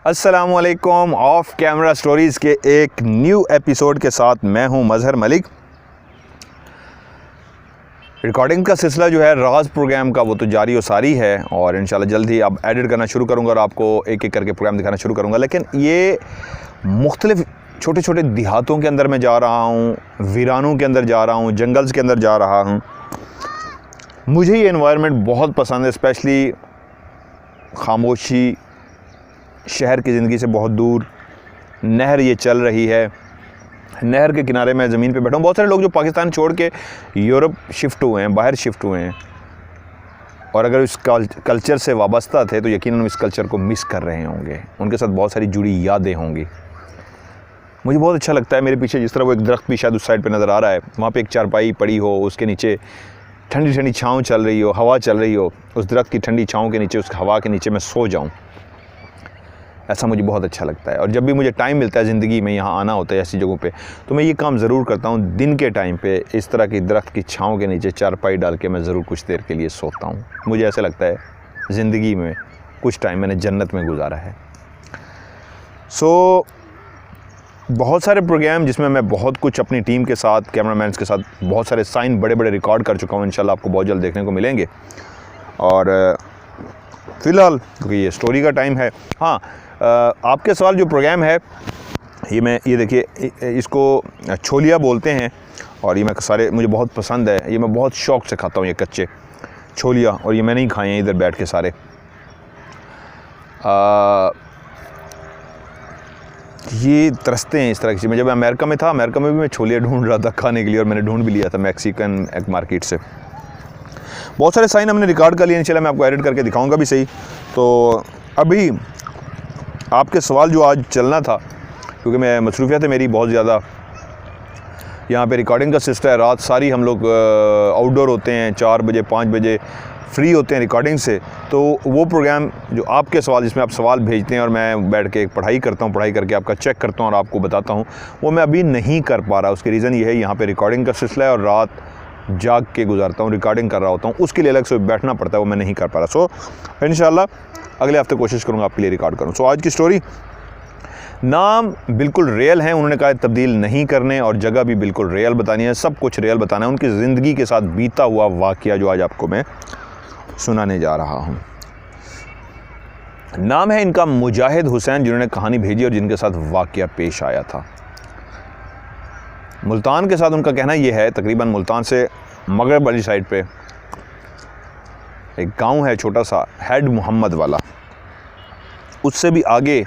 अस्सलामुअलैकुम। Of camera stories के एक न्यू एपिसोड के साथ मैं हूं मजहर मलिक। रिकॉर्डिंग का सिलसिला जो है राज प्रोग्राम का वो तो जारी और सारी है और इंशाल्लाह जल्द ही अब एडिट करना शुरू करूंगा और आपको एक एक करके प्रोग्राम दिखाना शुरू करूंगा। लेकिन ये मुख्तलिफ छोटे छोटे देहातों के अंदर मैं जा रहा हूँ, वीरानों के अंदर जा रहा हूँ, जंगल्स के अंदर जा रहा हूँ। मुझे ये एनवायरनमेंट बहुत पसंद है, स्पेशली खामोशी, शहर की ज़िंदगी से बहुत दूर। नहर ये चल रही है, नहर के किनारे मैं ज़मीन पे बैठा हूँ। बहुत सारे लोग जो पाकिस्तान छोड़ के यूरोप शिफ्ट हुए हैं, बाहर शिफ्ट हुए हैं, और अगर इस कल्चर से वाबस्ता थे तो यकीनन इस कल्चर को मिस कर रहे होंगे। उनके साथ बहुत सारी जुड़ी यादें होंगी। मुझे बहुत अच्छा लगता है, मेरे पीछे जिस तरह वो एक दरख्त भी शायद उस साइड पे नज़र आ रहा है, वहाँ पे एक चारपाई पड़ी हो, उसके नीचे ठंडी ठंडी छाँव चल रही हो, हवा चल रही हो, उस दरख्त की ठंडी छाँव के नीचे, उस हवा के नीचे मैं सो जाऊँ, ऐसा मुझे बहुत अच्छा लगता है। और जब भी मुझे टाइम मिलता है ज़िंदगी में यहाँ आना होता है ऐसी जगहों पे, तो मैं ये काम ज़रूर करता हूँ। दिन के टाइम पे इस तरह की दरख्त की छाँव के नीचे चारपाई डाल के मैं ज़रूर कुछ देर के लिए सोता हूँ। मुझे ऐसा लगता है ज़िंदगी में कुछ टाइम मैंने जन्नत में गुजारा है। बहुत सारे प्रोग्राम जिसमें मैं बहुत कुछ अपनी टीम के साथ, कैमरामैन्स के साथ बहुत सारे साइन बड़े बड़े रिकॉर्ड कर चुका हूँ। इंशाल्लाह आपको बहुत जल्द देखने को मिलेंगे। और फ़िलहाल क्योंकि ये स्टोरी का टाइम है, हाँ, आपके सवाल जो प्रोग्राम है ये देखिए, इसको छोलिया बोलते हैं और ये मैं सारे मुझे बहुत पसंद है। ये मैं बहुत शौक़ से खाता हूँ ये कच्चे छोलिया, और ये मैंने ही खाए हैं इधर बैठ के सारे। ये तरसते हैं इस तरह की चीज़। मैं जब अमेरिका में था, अमेरिका में भी मैं छोलिया ढूंढ रहा था खाने के लिए, और मैंने ढूंढ भी लिया था मैक्सिकन एक मार्केट से। बहुत सारे साइन हमने रिकॉर्ड कर लिए, इंशाल्लाह मैं आपको एडिट करके दिखाऊंगा भी सही। तो अभी आपके सवाल जो आज चलना था, क्योंकि मैं मसरूफियत है मेरी बहुत ज़्यादा, यहाँ पे रिकॉर्डिंग का सिस्टम है, रात सारी हम लोग आउटडोर होते हैं, 4 बजे 5 बजे फ्री होते हैं रिकॉर्डिंग से। तो वो प्रोग्राम जो आपके सवाल, जिसमें आप सवाल भेजते हैं और मैं बैठ के पढ़ाई करता हूँ, पढ़ाई करके आपका चेक करता हूँ और आपको बताता हूँ, वो मैं अभी नहीं कर पा रहा। उसकी रीज़न ये है, यहाँ पे रिकॉर्डिंग का सिलसिला है और रात जाग के गुजारता हूँ, रिकॉर्डिंग कर रहा होता हूँ, उसके लिए अलग से बैठना पड़ता है, वो मैं नहीं कर पा रहा। इंशाल्लाह अगले हफ्ते कोशिश करूँगा आपके लिए रिकॉर्ड करूँ। आज की स्टोरी, नाम बिल्कुल रियल हैं, उन्होंने कहा तब्दील नहीं करने, और जगह भी बिल्कुल रियल बतानी है, सब कुछ रियल बताना है। उनकी ज़िंदगी के साथ बीता हुआ वाक़या जो आज आपको मैं सुनाने जा रहा हूँ। नाम है इनका मुजाहिद हुसैन, जिन्होंने कहानी भेजी और जिनके साथ वाक़या पेश आया था। मुल्तान के साथ उनका कहना यह है, तकरीबन मुल्तान से मगरब वाली साइड पे एक गांव है छोटा सा, हेड मोहम्मद वाला। उससे भी आगे,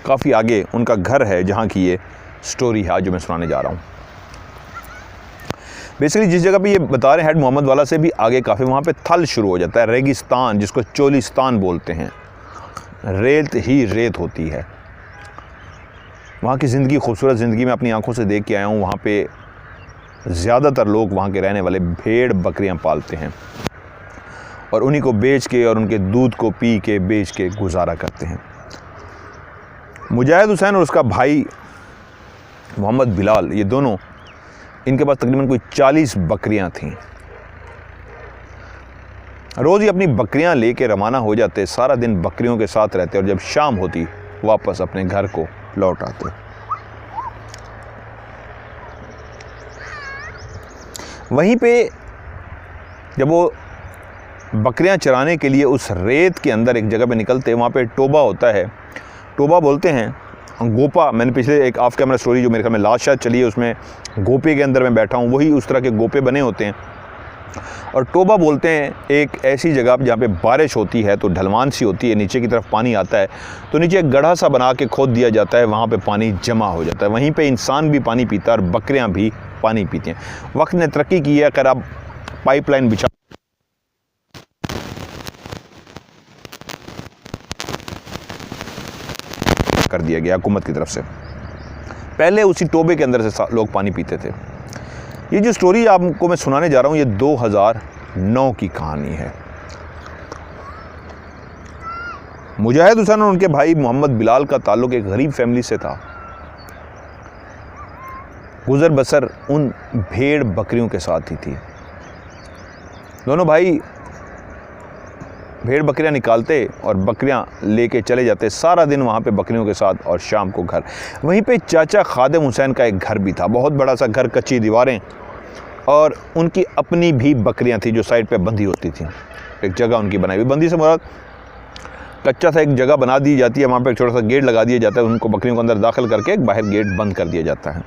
काफ़ी आगे उनका घर है, जहाँ की ये स्टोरी है जो मैं सुनाने जा रहा हूँ। बेसिकली जिस जगह पे ये बता रहे हैं हेड मोहम्मद वाला से भी आगे काफ़ी, वहाँ पे थल शुरू हो जाता है, रेगिस्तान, जिसको चोलिस्तान बोलते हैं। रेत ही रेत होती है। वहाँ की ज़िंदगी, खूबसूरत ज़िंदगी मैं अपनी आंखों से देख के आया हूँ। वहाँ पे ज़्यादातर लोग, वहाँ के रहने वाले, भेड़ बकरियाँ पालते हैं और उन्हीं को बेच के और उनके दूध को पी के बेच के गुजारा करते हैं। मुजाहिद हुसैन और उसका भाई मोहम्मद बिलाल, ये दोनों, इनके पास तकरीबन कोई 40 बकरियां थीं। रोज़ ही अपनी बकरियां लेके रवाना हो जाते, सारा दिन बकरियों के साथ रहते और जब शाम होती वापस अपने घर को लौट आते। वहीं पे जब वो बकरियां चराने के लिए उस रेत के अंदर एक जगह पे निकलते, वहाँ पे टोबा होता है, टोबा बोलते हैं, गोपा। मैंने पिछले एक ऑफ कैमरा स्टोरी जो मेरे ख्याल में लास्ट शायद चली है, उसमें गोपे के अंदर मैं बैठा हूँ, वही उस तरह के गोपे बने होते हैं। और टोबा बोलते हैं एक ऐसी जगह जहाँ पे बारिश होती है तो ढलवान सी होती है, नीचे की तरफ पानी आता है, तो नीचे एक गड्ढा सा बना के खोद दिया जाता है, वहाँ पे पानी जमा हो जाता है। वहीं पे इंसान भी पानी पीता है और बकरियाँ भी पानी पीती हैं। वक्त ने तरक्की की है, अगर आप पाइपलाइन बिछा कर दिया गया हुकूमत की तरफ से। पहले उसी टोबे के अंदर से लोग पानी पीते थे। ये जो स्टोरी आपको मैं सुनाने जा रहा हूँ, ये 2009 की कहानी है। मुजाहिद हुसैन और उनके भाई मोहम्मद बिलाल का ताल्लुक एक गरीब फैमिली से था। गुजर बसर उन भेड़ बकरियों के साथ ही थी। दोनों भाई भेड़ बकरियां निकालते और बकरियां लेके चले जाते, सारा दिन वहाँ पे बकरियों के साथ, और शाम को घर। वहीं पे चाचा खादिम हुसैन का एक घर भी था, बहुत बड़ा सा घर, कच्ची दीवारें, और उनकी अपनी भी बकरियां थी जो साइड पे बंधी होती थी। एक जगह उनकी बनाई हुई, बंदी से मुराद कच्चा सा एक जगह बना दी जाती है, वहाँ पे एक छोटा सा गेट लगा दिया जाता है, उनको बकरियों को अंदर दाखिल करके एक बाहर गेट बंद कर दिया जाता है।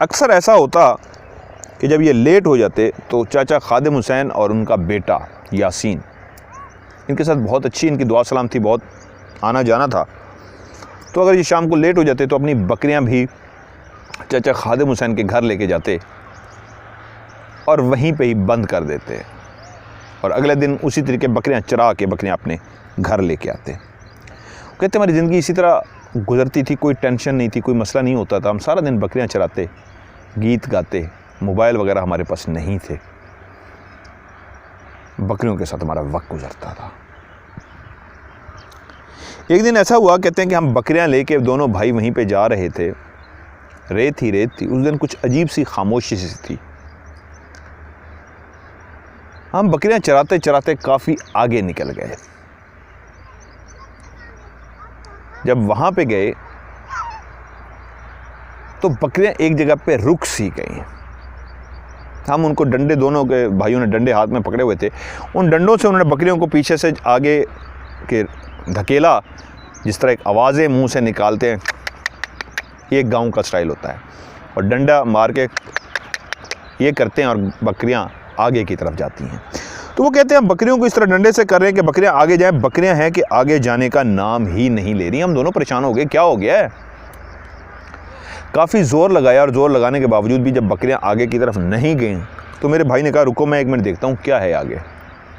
अक्सर ऐसा होता कि जब ये लेट हो जाते तो चाचा खादिम हुसैन और उनका बेटा यासीन, इनके साथ बहुत अच्छी इनकी दुआ सलाम थी, बहुत आना जाना था। तो अगर ये शाम को लेट हो जाते तो अपनी बकरियां भी चाचा खादिम हुसैन के घर लेके जाते और वहीं पे ही बंद कर देते, और अगले दिन उसी तरीके बकरियां चरा के बकरियां अपने घर लेके आते। कहते हमारी ज़िंदगी इसी तरह गुजरती थी, कोई टेंशन नहीं थी, कोई मसला नहीं होता था। हम सारा दिन बकरियां चराते, गीत गाते, मोबाइल वगैरह हमारे पास नहीं थे, बकरियों के साथ हमारा वक्त गुजरता था। एक दिन ऐसा हुआ, कहते हैं कि हम बकरियां लेके दोनों भाई वहीं पे जा रहे थे, रेत ही रेत थी। उस दिन कुछ अजीब सी खामोशी सी थी। हम बकरियां चराते चराते काफ़ी आगे निकल गए। जब वहाँ पे गए तो बकरियां एक जगह पे रुक सी गई। हम उनको डंडे, दोनों के भाइयों ने डंडे हाथ में पकड़े हुए थे, उन डंडों से उन्होंने बकरियों को पीछे से आगे के धकेला, जिस तरह एक आवाज़ें मुंह से निकालते हैं, ये गांव का स्टाइल होता है, और डंडा मार के ये करते हैं और बकरियां आगे की तरफ जाती हैं। तो वो कहते हैं हम बकरियों को इस तरह डंडे से कर रहे हैं कि बकरियां आगे जाएं। बकरियां हैं कि आगे जाने का नाम ही नहीं ले रही। हम दोनों परेशान हो गए, क्या हो गया है। काफ़ी ज़ोर लगाया, और ज़ोर लगाने के बावजूद भी जब बकरियां आगे की तरफ नहीं गई तो मेरे भाई ने कहा रुको मैं एक मिनट देखता हूँ क्या है आगे,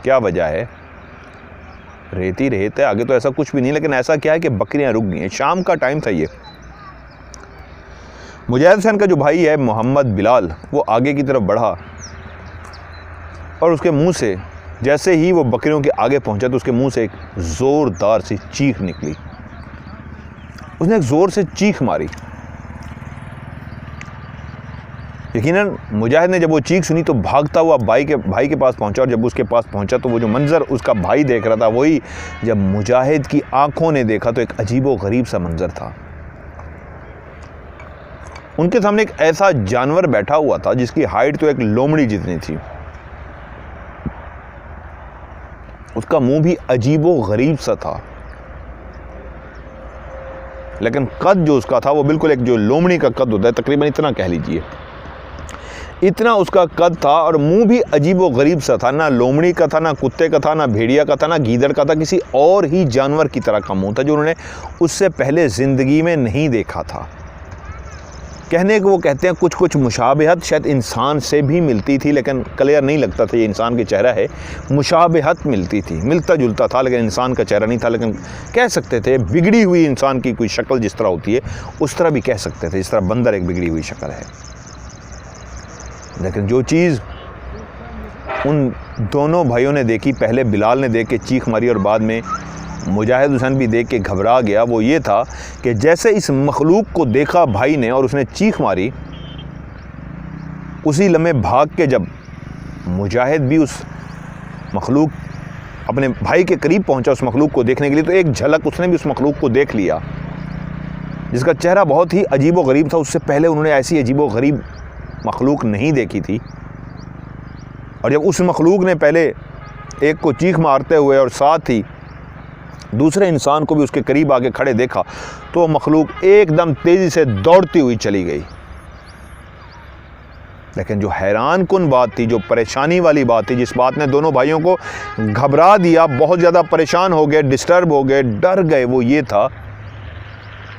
क्या वजह है। रेत ही रेत है, आगे तो ऐसा कुछ भी नहीं, लेकिन ऐसा क्या है कि बकरियां रुक गई हैं। शाम का टाइम था। ये मुजाहिद हुसैन का जो भाई है मोहम्मद बिलाल, वो आगे की तरफ बढ़ा और उसके मुंह से, जैसे ही वो बकरियों के आगे पहुंचा तो उसके मुंह से एक ज़ोरदार सी चीख निकली। उसने एक ज़ोर से चीख मारी। यकीनन मुजाहिद ने जब वो चीख सुनी तो भागता हुआ भाई के पास पहुंचा, और जब उसके पास पहुंचा तो वो जो मंज़र उसका भाई देख रहा था, वही जब मुजाहिद की आंखों ने देखा तो एक अजीबो गरीब सा मंज़र था। उनके सामने एक ऐसा जानवर बैठा हुआ था जिसकी हाइट तो एक लोमड़ी जितनी थी। उसका मुंह भी अजीबो गरीब सा था, लेकिन कद जो उसका था वो बिल्कुल एक जो लोमड़ी का कद होता है, तकरीबन इतना कह लीजिए, इतना उसका कद था। और मुंह भी अजीबो गरीब सा था, ना लोमड़ी का था, ना कुत्ते का था, ना भेड़िया का था, ना गीदड़ का था, किसी और ही जानवर की तरह का मुंह था जो उन्होंने उससे पहले ज़िंदगी में नहीं देखा था। कहने को वो कहते हैं कुछ कुछ मुशाबहत शायद इंसान से भी मिलती थी, लेकिन क्लियर नहीं लगता था ये इंसान का चेहरा है। मुशाबहत मिलती थी, मिलता जुलता था, लेकिन इंसान का चेहरा नहीं था। लेकिन कह सकते थे बिगड़ी हुई इंसान की कोई शक्ल जिस तरह होती है उस तरह भी कह सकते थे, जिस तरह बंदर एक बिगड़ी हुई शक्ल है। लेकिन जो चीज़ उन दोनों भाइयों ने देखी, पहले बिलाल ने देख के चीख मारी और बाद में मुजाहिद हुसैन भी देख के घबरा गया, वो ये था कि जैसे इस मखलूक को देखा भाई ने और उसने चीख मारी, उसी लम्हे भाग के जब मुजाहिद भी उस मखलूक, अपने भाई के करीब पहुंचा उस मखलूक को देखने के लिए, तो एक झलक उसने भी उस मखलूक को देख लिया जिसका चेहरा बहुत ही अजीबो गरीब था। उससे पहले उन्होंने ऐसी अजीबो गरीब मखलूक नहीं देखी थी। और जब उस मखलूक ने पहले एक को चीख मारते हुए और साथ ही दूसरे इंसान को भी उसके करीब आके खड़े देखा तो मखलूक एकदम तेज़ी से दौड़ती हुई चली गई। लेकिन जो हैरान कुन बात थी, जो परेशानी वाली बात थी, जिस बात ने दोनों भाइयों को घबरा दिया, बहुत ज़्यादा परेशान हो गए, डिस्टर्ब हो गए, डर गए, वो ये था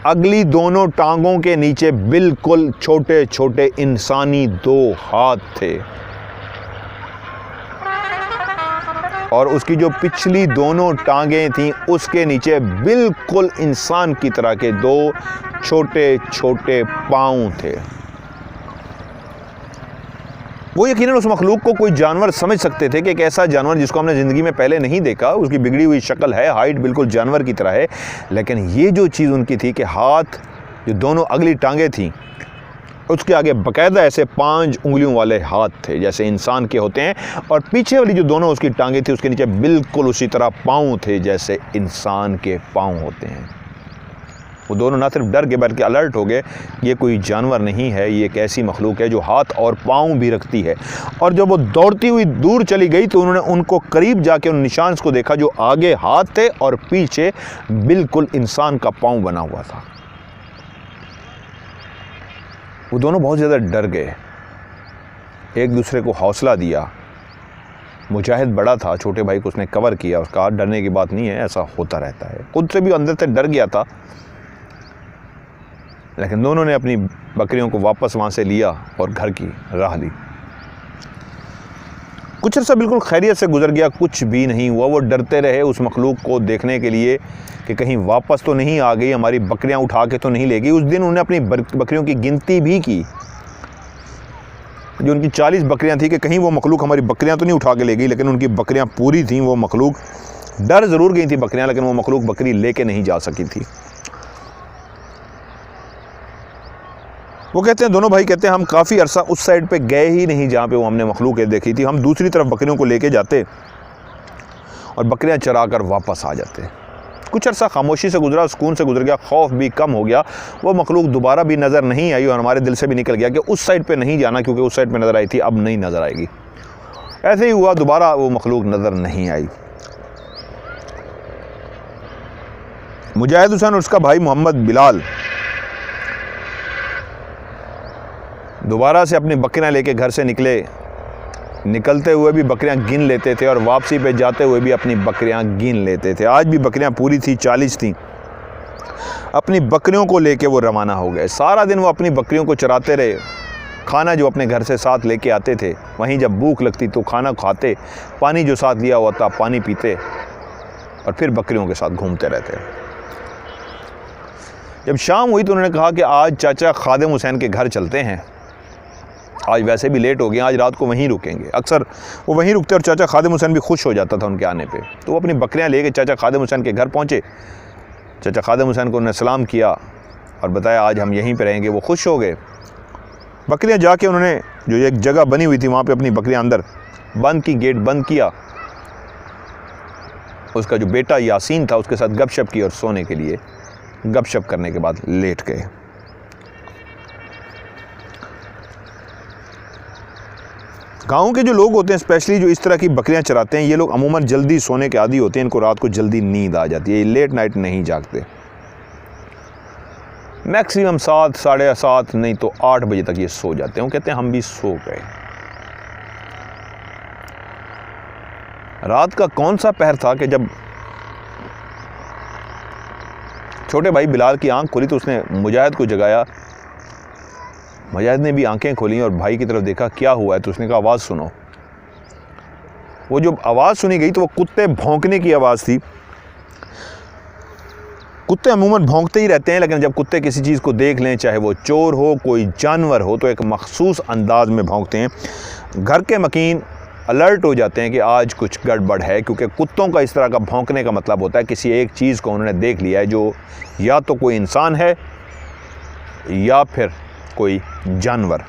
अगली दोनों टांगों के नीचे बिल्कुल छोटे छोटे इंसानी 2 हाथ थे, और उसकी जो पिछली दोनों टांगें थीं उसके नीचे बिल्कुल इंसान की तरह के 2 छोटे छोटे पाँव थे। वो यकीनन उस मखलूक को कोई जानवर समझ सकते थे कि एक ऐसा जानवर जिसको हमने ज़िंदगी में पहले नहीं देखा, उसकी बिगड़ी हुई शक्ल है, हाइट बिल्कुल जानवर की तरह है, लेकिन ये जो चीज़ उनकी थी कि हाथ, जो दोनों अगली टांगें थीं उसके आगे बाकायदा ऐसे 5 उंगलियों वाले हाथ थे जैसे इंसान के होते हैं, और पीछे वाली जो दोनों उसकी टांगें थी उसके नीचे बिल्कुल उसी तरह पाँव थे जैसे इंसान के पाँव होते हैं। वो दोनों ना सिर्फ डर गए बल्कि अलर्ट हो गए, ये कोई जानवर नहीं है, ये एक ऐसी मखलूक है जो हाथ और पाँव भी रखती है। और जब वो दौड़ती हुई दूर चली गई तो उन्होंने उनको करीब जाके उन निशान को देखा जो आगे हाथ थे और पीछे बिल्कुल इंसान का पाँव बना हुआ था। वो दोनों बहुत ज़्यादा डर गए, एक दूसरे को हौसला दिया। मुजाहिद बड़ा था, छोटे भाई को उसने कवर किया और कहा डरने की बात नहीं है, ऐसा होता रहता है। खुद से भी अंदर से डर गया था, लेकिन दोनों ने अपनी बकरियों को वापस वहाँ से लिया और घर की राह ली। कुछ अर्सा बिल्कुल खैरियत से गुजर गया, कुछ भी नहीं हुआ। वो डरते रहे उस मखलूक को देखने के लिए कि कहीं वापस तो नहीं आ गई, हमारी बकरियां उठा के तो नहीं ले गई। उस दिन उन्होंने अपनी बकरियों की गिनती भी की, जो उनकी 40 बकरियां थी, कि कहीं वो मखलूक हमारी बकरियां तो नहीं उठा के ले गई, लेकिन उनकी बकरियां पूरी थीं। वो मखलूक डर ज़रूर गई थी बकरियां, लेकिन वो मखलूक बकरी लेके नहीं जा सकी थी। वो कहते हैं, दोनों भाई कहते हैं, हम काफ़ी अरसा उस साइड पे गए ही नहीं जहाँ पे वो हमने मखलूक देखी थी। हम दूसरी तरफ बकरियों को लेके जाते और बकरियां चरा कर वापस आ जाते। कुछ अर्सा खामोशी से गुजरा, सुकून से गुजर गया, खौफ भी कम हो गया। वो मखलूक दोबारा भी नज़र नहीं आई और हमारे दिल से भी निकल गया कि उस साइड पे नहीं जाना, क्योंकि उस साइड पे नज़र आई थी, अब नहीं नज़र आएगी। ऐसे ही हुआ, दोबारा वो मखलूक नज़र नहीं आई। मुजाहिद हुसैन और उसका भाई मोहम्मद बिलाल दोबारा से अपनी बकरियां लेके घर से निकले। निकलते हुए भी बकरियां गिन लेते थे और वापसी पे जाते हुए भी अपनी बकरियां गिन लेते थे। आज भी बकरियां पूरी थी, 40 थीं। अपनी बकरियों को लेके वो रवाना हो गए। सारा दिन वो अपनी बकरियों को चराते रहे। खाना जो अपने घर से साथ लेके आते थे, वहीं जब भूख लगती तो खाना खाते, पानी जो साथ लिया हुआ था पानी पीते और फिर बकरियों के साथ घूमते रहते। जब शाम हुई तो उन्होंने कहा कि आज चाचा खादिम हुसैन के घर चलते हैं, आज वैसे भी लेट हो गए, आज रात को वहीं रुकेंगे। अक्सर वो वहीं रुकते और चाचा खादिम हुसैन भी खुश हो जाता था उनके आने पे। तो वो अपनी बकरियां लेके चाचा खादिम हुसैन के घर पहुंचे। चाचा खादिम हुसैन को उन्होंने सलाम किया और बताया आज हम यहीं पे रहेंगे। वो खुश हो गए। बकरियां जाके उन्होंने जो एक जगह बनी हुई थी वहाँ पे अपनी बकरियां अंदर बंद की, गेट बंद किया। उसका जो बेटा यासीन था उसके साथ गपशप की और सोने के लिए गपशप करने के बाद लेट गए। गाँव के जो लोग होते हैं, स्पेशली जो इस तरह की बकरियां चराते हैं, ये लोग अमूमन जल्दी सोने के आदी होते हैं। इनको रात को जल्दी नींद आ जाती है, ये लेट नाइट नहीं जागते। मैक्सिमम 7, साढ़े 7 नहीं तो 8 बजे तक ये सो जाते हैं। वो कहते हैं हम भी सो गए। रात का कौन सा पहर था कि जब छोटे भाई बिलाल की आंख खुली तो उसने मुजाहिद को जगाया। मुजाहिद ने भी आंखें खोली और भाई की तरफ देखा, क्या हुआ है? तो उसने कहा आवाज़ सुनो। वो जो आवाज़ सुनी गई तो वो कुत्ते भौंकने की आवाज़ थी। कुत्ते अमूमन भौंकते ही रहते हैं, लेकिन जब कुत्ते किसी चीज़ को देख लें, चाहे वो चोर हो, कोई जानवर हो, तो एक मखसूस अंदाज में भौंकते हैं। घर के मकीन अलर्ट हो जाते हैं कि आज कुछ गड़बड़ है, क्योंकि कुत्तों का इस तरह का भौंकने का मतलब होता है किसी एक चीज़ को उन्होंने देख लिया है, जो या तो कोई इंसान है या फिर कोई जानवर।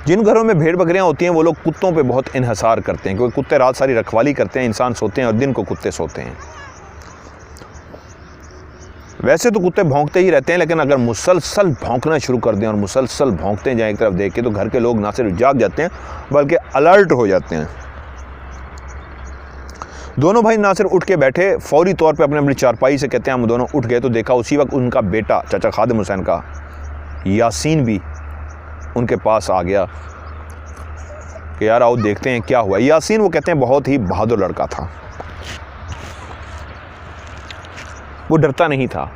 जिन घरों में भेड़ बकरियां होती हैं वो लोग कुत्तों पे बहुत इन्हिसार करते हैं, क्योंकि कुत्ते रात सारी रखवाली करते हैं, इंसान सोते हैं और दिन को कुत्ते सोते हैं। वैसे तो कुत्ते भौंकते ही रहते हैं, लेकिन अगर मुसलसल भौंकना शुरू कर दें और मुसलसल भौंकते जाएं एक तरफ देख के, तो घर के लोग ना सिर्फ जाग जाते हैं बल्कि अलर्ट हो जाते हैं। दोनों भाई ना सिर्फ उठ के बैठे, फौरी तौर पे अपने अपनी चारपाई से कहते हैं हम दोनों उठ गए, तो देखा उसी वक्त उनका बेटा चाचा खादिम हुसैन का यासीन भी उनके पास आ गया कि यार आओ देखते हैं क्या हुआ। यासीन वो कहते हैं बहुत ही बहादुर लड़का था, वो डरता नहीं था।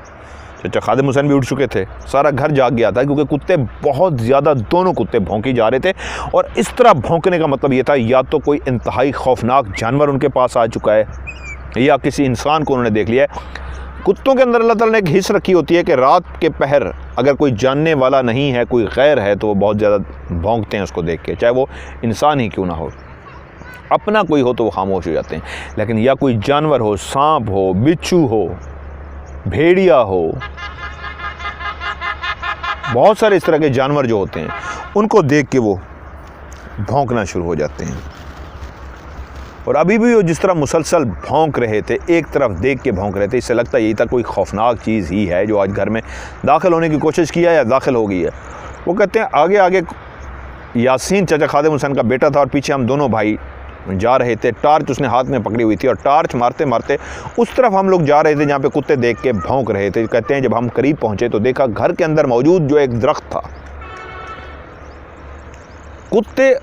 चाचा खादिम हुसैन भी उठ चुके थे, सारा घर जाग गया था, क्योंकि कुत्ते बहुत ज़्यादा, दोनों कुत्ते भौंकी जा रहे थे। और इस तरह भौंकने का मतलब ये था या तो कोई इंतहाई खौफनाक जानवर उनके पास आ चुका है या किसी इंसान को उन्होंने देख लिया है। कुत्तों के अंदर अल्लाह ताला ने एक हिस्स रखी होती है कि रात के पहर अगर कोई जानने वाला नहीं है, कोई गैर है, तो वो बहुत ज़्यादा भौंकते हैं उसको देख के, चाहे वो इंसान ही क्यों ना हो। अपना कोई हो तो वो खामोश हो जाते हैं, लेकिन या कोई जानवर हो, सांप हो, बिच्छू हो, भेड़िया हो, बहुत सारे इस तरह के जानवर जो होते हैं उनको देख के वो भौंकना शुरू हो जाते हैं। और अभी भी वो जिस तरह मुसलसल भौंक रहे थे, एक तरफ देख के भौंक रहे थे, इससे लगता यही था कोई खौफनाक चीज़ ही है जो आज घर में दाखिल होने की कोशिश किया या दाखिल हो गई है। वो कहते हैं आगे आगे यासीन चाचा खादिम हुसैन का बेटा था और पीछे हम दोनों भाई जा रहे थे। टार्च उसने हाथ में पकड़ी हुई थी और टार्च मारते मारते उस तरफ हम लोग जा रहे थे जहाँ पे कुत्ते देख के भौंक रहे थे। कहते हैं जब हम करीब पहुँचे तो देखा घर के अंदर मौजूद जो एक दरख्त था, कुत्ते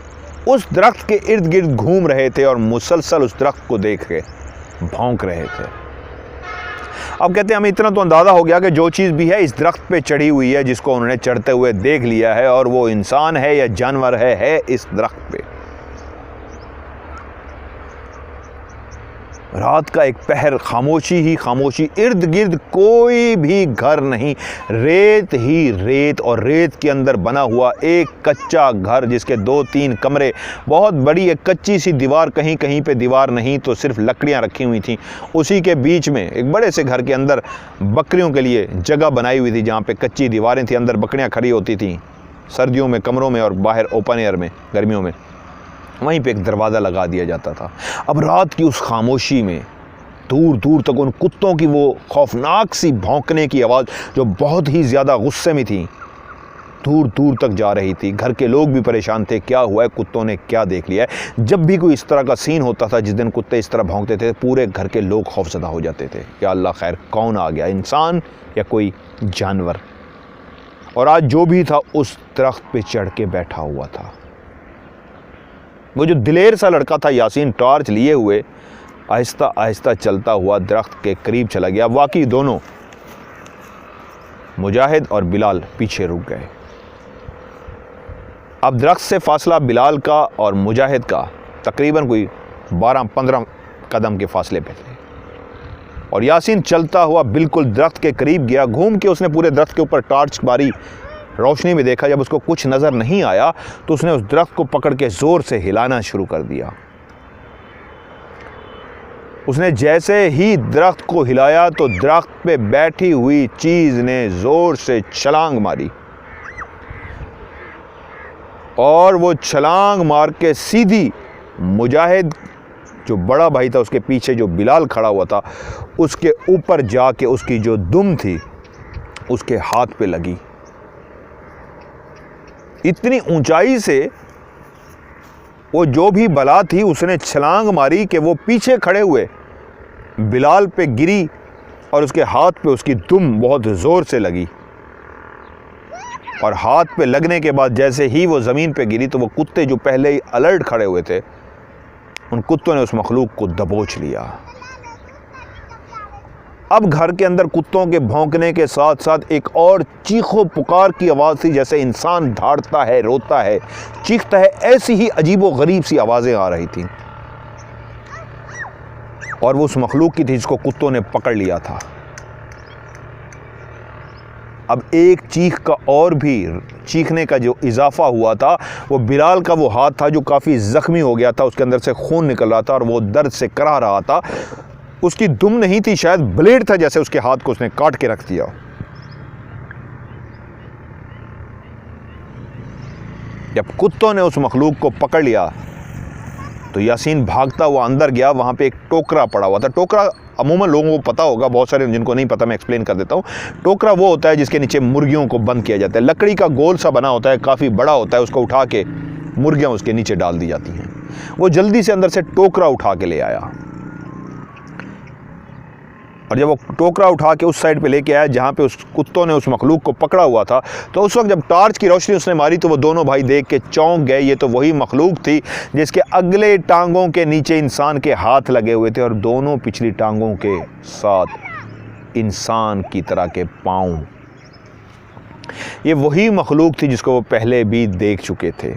उस दरख्त के इर्द गिर्द घूम रहे थे और मुसलसल उस दरख्त को देख के भौंक रहे थे। अब कहते हैं हमें इतना तो अंदाज़ा हो गया कि जो चीज़ भी है इस दरख्त पे चढ़ी हुई है, जिसको उन्होंने चढ़ते हुए देख लिया है, और वो इंसान है या जानवर है इस दरख्त पे। रात का एक पहर, खामोशी ही खामोशी, इर्द गिर्द कोई भी घर नहीं, रेत ही रेत, और रेत के अंदर बना हुआ एक कच्चा घर जिसके 2-3 कमरे, बहुत बड़ी एक कच्ची सी दीवार, कहीं कहीं पे दीवार नहीं तो सिर्फ लकड़ियां रखी हुई थी। उसी के बीच में एक बड़े से घर के अंदर बकरियों के लिए जगह बनाई हुई थी जहाँ पे कच्ची दीवारें थी, अंदर बकरियाँ खड़ी होती थीं सर्दियों में कमरों में, और बाहर ओपन एयर में गर्मियों में। वहीं पे एक दरवाज़ा लगा दिया जाता था। अब रात की उस खामोशी में दूर दूर तक उन कुत्तों की वो खौफनाक सी भौंकने की आवाज़, जो बहुत ही ज़्यादा गुस्से में थी, दूर दूर तक जा रही थी। घर के लोग भी परेशान थे, क्या हुआ है, कुत्तों ने क्या देख लिया है। जब भी कोई इस तरह का सीन होता था, जिस दिन कुत्ते इस तरह भौंकते थे, पूरे घर के लोग खौफजदा हो जाते थे, या अल्लाह खैर कौन आ गया, इंसान या कोई जानवर। और आज जो भी था उस दरख्त पे चढ़ के बैठा हुआ था। वो जो दिलेर सा लड़का था यासीन, टॉर्च लिए हुए आहिस्ता आहिस्ता चलता हुआ दरख्त के करीब चला गया। वाकई दोनों मुजाहिद और बिलाल पीछे रुक गए। अब दरख्त से फासला बिलाल का और मुजाहिद का तकरीबन कोई 12-15 कदम के फासले पे थे, और यासीन चलता हुआ बिल्कुल दरख्त के करीब गया। घूम के उसने पूरे दरख्त के ऊपर टॉर्च मारी, रोशनी में देखा। जब उसको कुछ नज़र नहीं आया तो उसने उस दरख्त को पकड़ के ज़ोर से हिलाना शुरू कर दिया। उसने जैसे ही दरख्त को हिलाया तो दरख्त पे बैठी हुई चीज़ ने ज़ोर से छलांग मारी, और वो छलांग मार के सीधी मुजाहिद जो बड़ा भाई था उसके पीछे जो बिलाल खड़ा हुआ था उसके ऊपर जाके उसकी जो दुम थी उसके हाथ पे लगी। इतनी ऊंचाई से वो जो भी बला थी उसने छलांग मारी कि वो पीछे खड़े हुए बिलाल पे गिरी, और उसके हाथ पे उसकी दुम बहुत ज़ोर से लगी। और हाथ पे लगने के बाद जैसे ही वो ज़मीन पे गिरी तो वो कुत्ते जो पहले ही अलर्ट खड़े हुए थे, उन कुत्तों ने उस मखलूक को दबोच लिया। अब घर के अंदर कुत्तों के भौंकने के साथ साथ एक और चीखो पुकार की आवाज़ थी, जैसे इंसान धाड़ता है, रोता है, चीखता है, ऐसी ही अजीबो गरीब सी आवाज़ें आ रही थीं। और वो उस मखलूक की थी जिसको कुत्तों ने पकड़ लिया था। अब एक चीख का और भी चीखने का जो इजाफा हुआ था, वो बिलाल का वो हाथ था जो काफ़ी ज़ख्मी हो गया था, उसके अंदर से खून निकल रहा था और वो दर्द से कराह रहा था। उसकी दुम नहीं थी, शायद ब्लेड था, जैसे उसके हाथ को उसने काट के रख दिया। जब कुत्तों ने उस मखलूक को पकड़ लिया तो यासीन भागता हुआ अंदर गया। वहाँ पे एक टोकरा पड़ा हुआ था। टोकरा अमूमन लोगों को पता होगा, बहुत सारे जिनको नहीं पता मैं एक्सप्लेन कर देता हूँ। टोकरा वो होता है जिसके नीचे मुर्गियों को बंद किया जाता है। लकड़ी का गोल सा बना होता है, काफ़ी बड़ा होता है। उसको उठा के मुर्गियाँ उसके नीचे डाल दी जाती हैं। वो जल्दी से अंदर से टोकरा उठा के ले आया, और जब वो टोकरा उठा के उस साइड पे लेके आया जहाँ पे उस कुत्तों ने उस मखलूक को पकड़ा हुआ था, तो उस वक्त जब टॉर्च की रोशनी उसने मारी तो वो दोनों भाई देख के चौंक गए। ये तो वही मखलूक थी जिसके अगले टांगों के नीचे इंसान के हाथ लगे हुए थे, और दोनों पिछली टांगों के साथ इंसान की तरह के पाँव। ये वही मखलूक थी जिसको वो पहले भी देख चुके थे,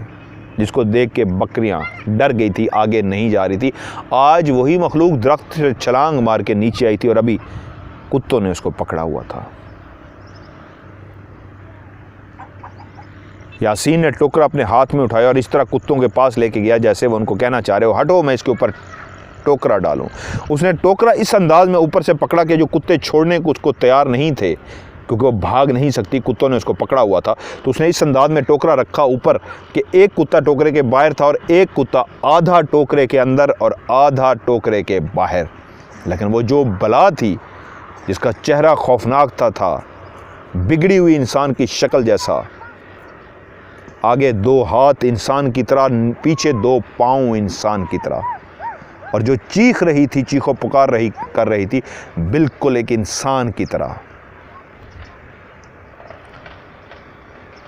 जिसको देख के बकरियां डर गई थी, आगे नहीं जा रही थी। आज वही मखलूक दरख्त से छलांग मार के नीचे आई थी, और अभी कुत्तों ने उसको पकड़ा हुआ था। यासीन ने टोकरा अपने हाथ में उठाया और इस तरह कुत्तों के पास लेके गया जैसे वो उनको कहना चाह रहे हो, हटो मैं इसके ऊपर टोकरा डालूं। उसने टोकरा इस अंदाज में ऊपर से पकड़ा कि जो कुत्ते छोड़ने को उसको तैयार नहीं थे, क्योंकि वो भाग नहीं सकती, कुत्तों ने उसको पकड़ा हुआ था। तो उसने इस अंदाज में टोकरा रखा ऊपर कि एक कुत्ता टोकरे के बाहर था और एक कुत्ता आधा टोकरे के अंदर और आधा टोकरे के बाहर। लेकिन वो जो बला थी जिसका चेहरा खौफनाक था, बिगड़ी हुई इंसान की शक्ल जैसा, आगे 2 हाथ इंसान की तरह, पीछे 2 पाँव इंसान की तरह, और जो चीख रही थी, चीखों पुकार कर रही थी, बिल्कुल एक इंसान की तरह।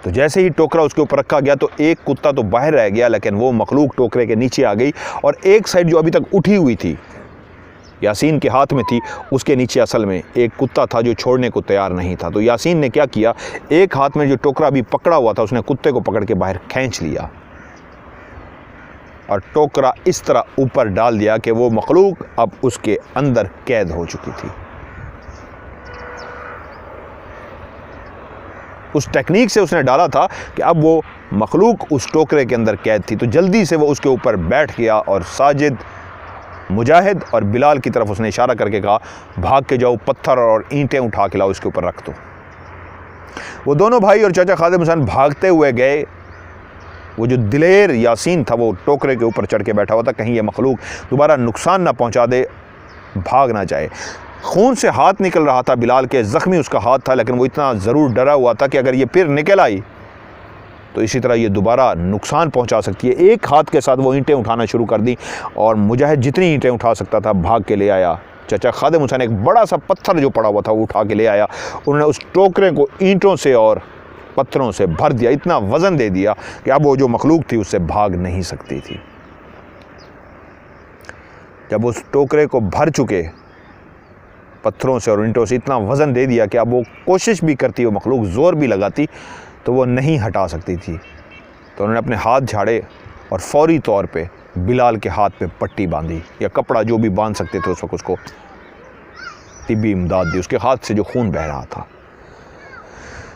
तो जैसे ही टोकरा उसके ऊपर रखा गया तो एक कुत्ता तो बाहर रह गया, लेकिन वो मखलूक टोकरे के नीचे आ गई और एक साइड जो अभी तक उठी हुई थी, यासीन के हाथ में थी, उसके नीचे असल में एक कुत्ता था जो छोड़ने को तैयार नहीं था। तो यासीन ने क्या किया, एक हाथ में जो टोकरा भी पकड़ा हुआ था उसने कुत्ते को पकड़ के बाहर खींच लिया और टोकरा इस तरह ऊपर डाल दिया कि वो मखलूक अब उसके अंदर कैद हो चुकी थी। उस टेक्निक से उसने डाला था कि अब वो मखलूक उस टोकरे के अंदर कैद थी। तो जल्दी से वो उसके ऊपर बैठ गया और साजिद, मुजाहिद और बिलाल की तरफ उसने इशारा करके कहा, भाग के जाओ, पत्थर और ईंटें उठा के लाओ, इसके ऊपर रख दो। वो दोनों भाई और चाचा खादिम हुसैन भागते हुए गए। वो जो दिलेर यासीन था वो टोकरे के ऊपर चढ़ के बैठा हुआ था, कहीं ये मखलूक दोबारा नुकसान ना पहुंचा दे, भाग ना जाए। खून से हाथ निकल रहा था बिलाल के, ज़ख्मी उसका हाथ था, लेकिन वो इतना ज़रूर डरा हुआ था कि अगर ये फिर निकल आई तो इसी तरह ये दोबारा नुकसान पहुंचा सकती है। एक हाथ के साथ वो ईंटें उठाना शुरू कर दी और मुजाहिद जितनी ईंटें उठा सकता था भाग के ले आया। चाचा खादिम हुसैन एक बड़ा सा पत्थर जो पड़ा हुआ था वो उठा के ले आया। उन्होंने उस टोकरे को ईंटों से और पत्थरों से भर दिया, इतना वज़न दे दिया कि अब वो जो मखलूक थी उससे भाग नहीं सकती थी। जब उस टोकरे को भर चुके पत्थरों से और ईंटों से, इतना वज़न दे दिया कि अब वो कोशिश भी करती, वो मखलूक ज़ोर भी लगाती तो वो नहीं हटा सकती थी। तो उन्होंने अपने हाथ झाड़े और फौरी तौर पे बिलाल के हाथ पे पट्टी बांधी या कपड़ा जो भी बांध सकते थे उस वक्त, उसको तिब्बी इमदाद दी, उसके हाथ से जो खून बह रहा था।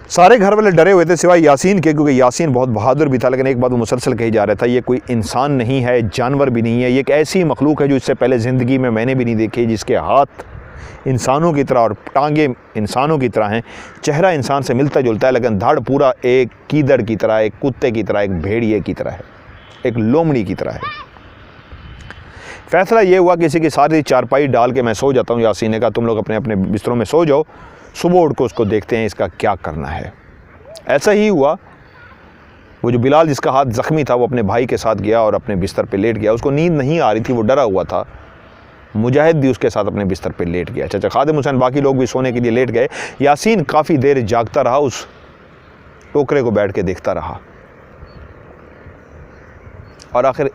सारे घर वाले डरे हुए थे सिवाय यासीन के, क्योंकि यासीन बहुत बहादुर भी था। लेकिन एक बात वो मुसलसल कही जा रहा था, ये कोई इंसान नहीं है, जानवर भी नहीं है, ये एक ऐसी मखलूक है जो इससे पहले ज़िंदगी में मैंने भी नहीं देखी, जिसके हाथ इंसानों की तरह और टांगे इंसानों की तरह हैं, चेहरा इंसान से मिलता जुलता है, लेकिन धड़ पूरा एक कीदड़ की तरह, एक कुत्ते की तरह, एक भेड़िए की तरह है, एक लोमड़ी की तरह है। फैसला ये हुआ कि किसी की सारी चारपाई डाल के मैं सो जाता हूँ। यासीन ने कहा, तुम लोग अपने अपने बिस्तरों में सो जाओ, सुबह उठ को उसको देखते हैं इसका क्या करना है। ऐसा ही हुआ। वो जो बिलाल जिसका हाथ ज़ख्मी था वो अपने भाई के साथ गया और अपने बिस्तर पे लेट गया। उसको नींद नहीं आ रही थी, वो डरा हुआ था। मुजाहिद भी उसके साथ अपने बिस्तर पे लेट गया। चाचा खादिम हुसैन, बाकी लोग भी सोने के लिए लेट गए। यासीन काफ़ी देर जागता रहा, उस टोकरे को बैठ के देखता रहा और आखिर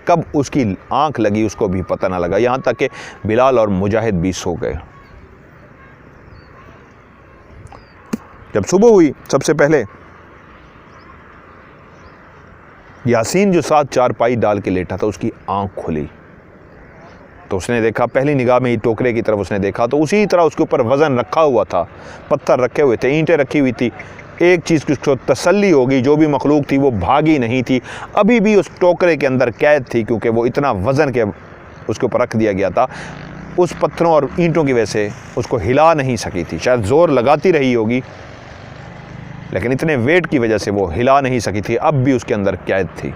कब उसकी आंख लगी उसको भी पता ना लगा, यहाँ तक कि बिलाल और मुजाहिद भी सो गए। जब सुबह हुई, सबसे पहले यासीन जो साथ चारपाई डाल के लेटा था उसकी आंख खुली तो उसने देखा, पहली निगाह में ही टोकरे की तरफ उसने देखा तो उसी तरह उसके ऊपर वज़न रखा हुआ था, पत्थर रखे हुए थे, ईंटें रखी हुई थी। एक चीज़ की उसको तसल्ली होगी, जो भी मखलूक थी वो भागी नहीं थी, अभी भी उस टोकरे के अंदर कैद थी, क्योंकि वो इतना वज़न के उसके ऊपर रख दिया गया था। उस पत्थरों और ईंटों की वजह से उसको हिला नहीं सकी थी। शायद ज़ोर लगाती रही होगी, लेकिन इतने वेट की वजह से वो हिला नहीं सकी थी, अब भी उसके अंदर कैद थी।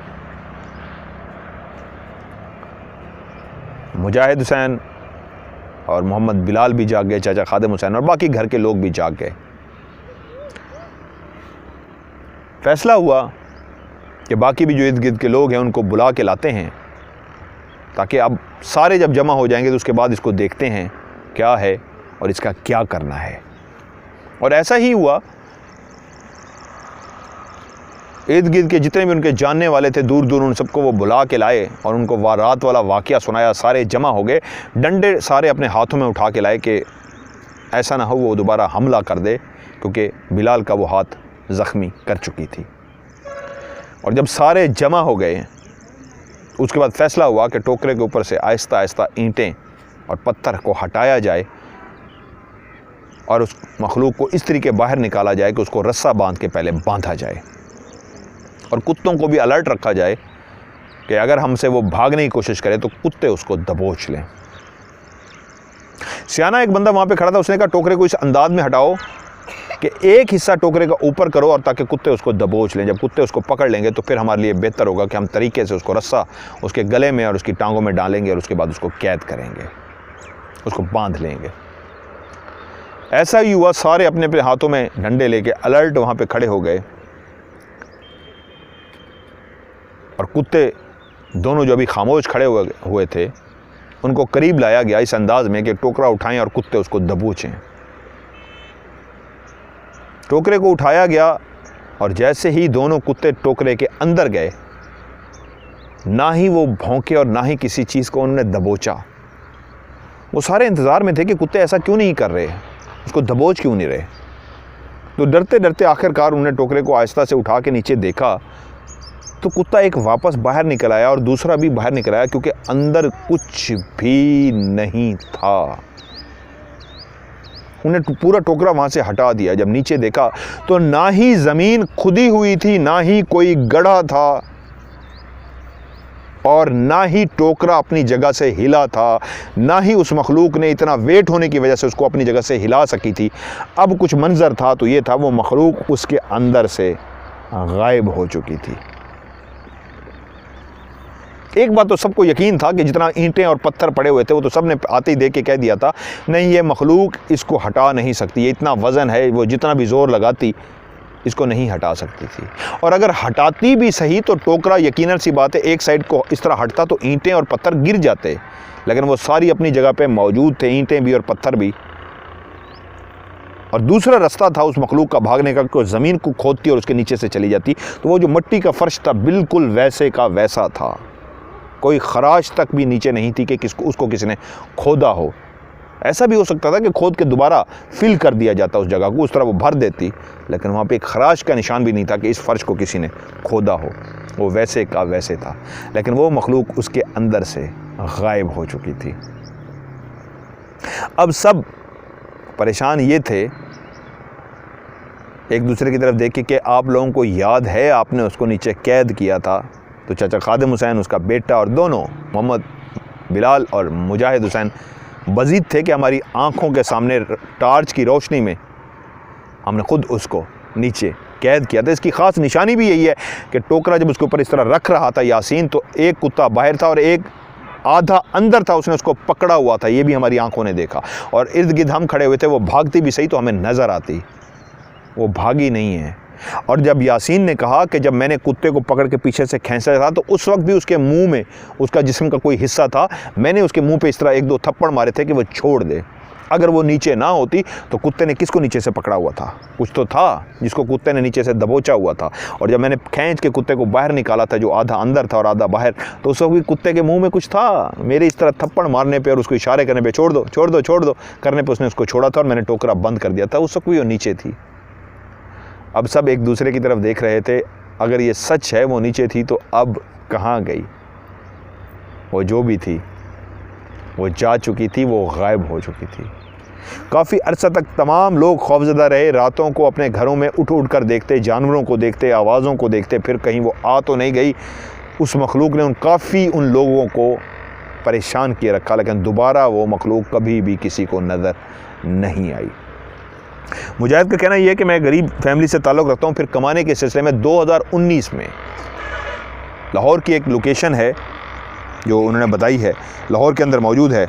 मुजाहिद हुसैन और मोहम्मद बिलाल भी जाग गए, चाचा खादिम हुसैन और बाकी घर के लोग भी जाग गए। फैसला हुआ कि बाकी भी जो इर्द गिर्द के लोग हैं उनको बुला के लाते हैं, ताकि अब सारे जब जमा हो जाएंगे तो उसके बाद इसको देखते हैं क्या है और इसका क्या करना है। और ऐसा ही हुआ। इर्द गिर्द के जितने भी उनके जानने वाले थे दूर दूर, उन सबको वो बुला के लाए और उनको रात वाला वाक़या सुनाया। सारे जमा हो गए, डंडे सारे अपने हाथों में उठा के लाए कि ऐसा ना हो वो दोबारा हमला कर दे, क्योंकि बिलाल का वो हाथ ज़ख्मी कर चुकी थी। और जब सारे जमा हो गए उसके बाद फ़ैसला हुआ कि टोकरे के ऊपर से आहिस्ता आहिस्ता ईंटें और पत्थर को हटाया जाए और उस मखलूक को इस तरीके बाहर निकाला जाए कि उसको रस्सा बांध के पहले बांधा जाए और कुत्तों को भी अलर्ट रखा जाए कि अगर हमसे वो भागने की कोशिश करे तो कुत्ते उसको दबोच लें। सियाना एक बंदा वहाँ पे खड़ा था, उसने कहा टोकरे को इस अंदाज में हटाओ कि एक हिस्सा टोकरे का ऊपर करो और ताकि कुत्ते उसको दबोच लें। जब कुत्ते उसको पकड़ लेंगे तो फिर हमारे लिए बेहतर होगा कि हम तरीके से उसको रस्सा उसके गले में और उसकी टांगों में डालेंगे और उसके बाद उसको कैद करेंगे, उसको बांध लेंगे। ऐसा ही हुआ, सारे अपने अपने हाथों में डंडे लेके अलर्ट वहाँ पे खड़े हो गए और कुत्ते दोनों जो अभी खामोश खड़े हुए थे उनको करीब लाया गया इस अंदाज में कि टोकरा उठाएं और कुत्ते उसको दबोचें। टोकरे को उठाया गया और जैसे ही दोनों कुत्ते टोकरे के अंदर गए, ना ही वो भौंके और ना ही किसी चीज़ को उन्होंने दबोचा। वो सारे इंतज़ार में थे कि कुत्ते ऐसा क्यों नहीं कर रहे, उसको दबोच क्यों नहीं रहे। तो डरते डरते आखिरकार उन्होंने टोकरे को आहिस्ता से उठा के नीचे देखा तो कुत्ता एक वापस बाहर निकल आया और दूसरा भी बाहर निकल आया, क्योंकि अंदर कुछ भी नहीं था। उन्हें पूरा टोकरा वहाँ से हटा दिया। जब नीचे देखा तो ना ही ज़मीन खुदी हुई थी, ना ही कोई गड्ढा था और ना ही टोकरा अपनी जगह से हिला था, ना ही उस मखलूक ने इतना वेट होने की वजह से उसको अपनी जगह से हिला सकी थी। अब कुछ मंजर था तो ये था, वो मखलूक उसके अंदर से गायब हो चुकी थी। एक बात तो सबको यकीन था कि जितना ईंटें और पत्थर पड़े हुए थे वो तो सब ने आते ही देख के कह दिया था, नहीं ये मखलूक इसको हटा नहीं सकती, ये इतना वज़न है, वो जितना भी ज़ोर लगाती इसको नहीं हटा सकती थी। और अगर हटाती भी सही तो टोकरा यकीनन सी बात है एक साइड को इस तरह हटता तो ईंटें और पत्थर गिर जाते, लेकिन वो सारी अपनी जगह पे मौजूद थे, ईंटें भी और पत्थर भी। और दूसरा रास्ता था उस मखलूक का भागने का कि ज़मीन को खोदती और उसके नीचे से चली जाती, तो वो जो मिट्टी का फ़र्श था बिल्कुल वैसे का वैसा था, कोई खराश तक भी नीचे नहीं थी कि उसको किसी ने खोदा हो। ऐसा भी हो सकता था कि खोद के दोबारा फिल कर दिया जाता उस जगह को, उस तरह वो भर देती, लेकिन वहाँ पे एक खराश का निशान भी नहीं था कि इस फर्श को किसी ने खोदा हो। वो वैसे का वैसे था, लेकिन वो मखलूक उसके अंदर से गायब हो चुकी थी। अब सब परेशान ये थे एक दूसरे की तरफ देख के कि आप लोगों को याद है आपने उसको नीचे कैद किया था। तो चाचा खादिम हुसैन, उसका बेटा और दोनों मोहम्मद बिलाल और मुजाहिद हुसैन बजीद थे कि हमारी आंखों के सामने टार्च की रोशनी में हमने खुद उसको नीचे कैद किया था। इसकी ख़ास निशानी भी यही है कि टोकरा जब उसके ऊपर इस तरह रख रहा था यासीन, तो एक कुत्ता बाहर था और एक आधा अंदर था, उसने उसको पकड़ा हुआ था। ये भी हमारी आंखों ने देखा और इर्द गिर्द हम खड़े हुए थे। वो भागती भी सही तो हमें नज़र आती, वो भागी नहीं है। और जब यासीन ने कहा कि जब मैंने कुत्ते को पकड़ के पीछे से खींचा था तो उस वक्त भी उसके मुंह में उसका जिस्म का कोई हिस्सा था, मैंने उसके मुंह पे इस तरह एक दो थप्पड़ मारे थे कि वो छोड़ दे। अगर वो नीचे ना होती तो कुत्ते ने किसको नीचे से पकड़ा हुआ था? कुछ तो था जिसको कुत्ते ने नीचे से दबोचा हुआ था। और जब मैंने खींच के कुत्ते को बाहर निकाला था, जो आधा अंदर था और आधा बाहर, तो उस वक्त भी कुत्ते के मुंह में कुछ था। मेरे इस तरह थप्पड़ मारने पे और उसको इशारे करने पे छोड़ दो छोड़ दो छोड़ दो करने पे उसने उसको छोड़ा था और मैंने टोकरा बंद कर दिया था। उस वक्त भी वो नीचे थी। अब सब एक दूसरे की तरफ देख रहे थे, अगर ये सच है वो नीचे थी तो अब कहाँ गई? वो जो भी थी वो जा चुकी थी, वो गायब हो चुकी थी। काफ़ी अरसा तक तमाम लोग खौफजदा रहे, रातों को अपने घरों में उठ उठ कर देखते, जानवरों को देखते, आवाज़ों को देखते, फिर कहीं वो आ तो नहीं गई। उस मखलूक ने काफ़ी उन लोगों को परेशान किए रखा, लेकिन दोबारा वो मखलूक कभी भी किसी को नज़र नहीं आई। मुजाहिद का कहना यह है कि मैं गरीब फैमिली से ताल्लुक़ रखता हूँ। फिर कमाने के सिलसिले में 2019 में लाहौर की एक लोकेशन है जो उन्होंने बताई है, लाहौर के अंदर मौजूद है,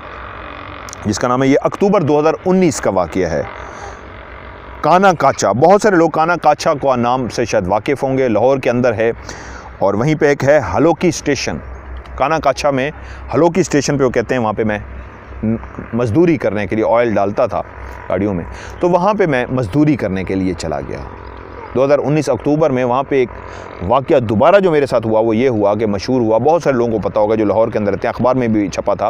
जिसका नाम है, ये अक्टूबर 2019 का वाक़या है, काना काचा। बहुत सारे लोग काना काचा को नाम से शायद वाकिफ़ होंगे, लाहौर के अंदर है। और वहीं पे एक है हलोकी स्टेशन, काना काचा में हलोकी स्टेशन पे वो कहते हैं, वहाँ पे मैं मज़दूरी करने के लिए ऑयल डालता था गाड़ियों में, तो वहाँ पे मैं मज़दूरी करने के लिए चला गया 2019 अक्टूबर में। वहाँ पे एक वाक़या दोबारा जो मेरे साथ हुआ वो ये हुआ कि मशहूर हुआ, बहुत सारे लोगों को पता होगा जो लाहौर के अंदर रहते हैं, अखबार में भी छपा था।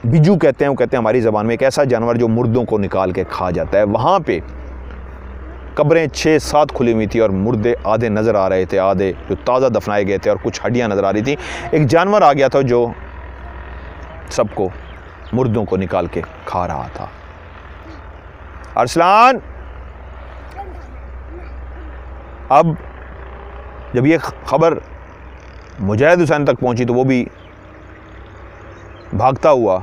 बिजू कहते हैं, वो कहते हैं हमारी ज़बान में, एक ऐसा जानवर जो मुर्दों को निकाल के खा जाता है। वहाँ पे कब्रें 6-7 खुली हुई थी और मुर्दे आधे नज़र आ रहे थे, आधे जो ताज़ा दफनाए गए थे, और कुछ हड्डियाँ नज़र आ रही थी। एक जानवर आ गया था जो सबको मुर्दों को निकाल के खा रहा था। अरसलान, अब जब ये खबर मुजाहिद हुसैन तक पहुंची तो वो भी भागता हुआ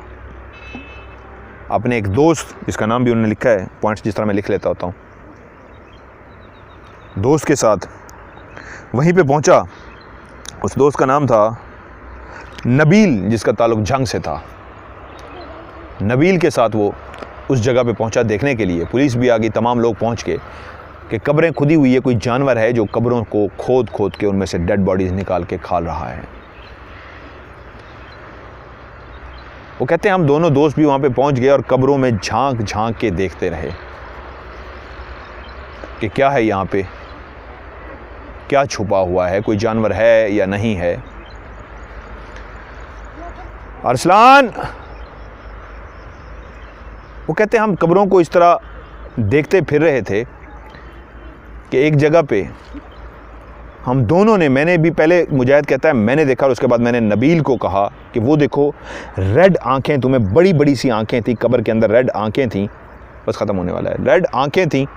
अपने एक दोस्त, जिसका नाम भी उन्होंने लिखा है, पॉइंट्स जिस तरह मैं लिख लेता होता हूँ, दोस्त के साथ वहीं पे पहुंचा। उस दोस्त का नाम था नबील, जिसका ताल्लुक जंग से था। नबील के साथ वो उस जगह पे पहुंचा देखने के लिए। पुलिस भी आ गई, तमाम लोग पहुंच के कि कब्रें खुदी हुई है, कोई जानवर है जो कब्रों को खोद खोद के उनमें से डेड बॉडीज निकाल के खा रहा है। वो कहते हैं हम दोनों दोस्त भी वहाँ पे पहुँच गए और कब्रों में झांक झांक के देखते रहे कि क्या है यहाँ पे, क्या छुपा हुआ है, कोई जानवर है या नहीं है। अरसलान, वो कहते हैं हम कब्रों को इस तरह देखते फिर रहे थे कि एक जगह पे हम दोनों ने, मैंने भी पहले, मुजाहिद कहता है मैंने देखा और उसके बाद मैंने नबील को कहा कि वो देखो रेड आंखें, तुम्हें बड़ी बड़ी सी आंखें थी कब्र के अंदर, रेड आंखें थी, बस ख़त्म होने वाला है, रेड आंखें थी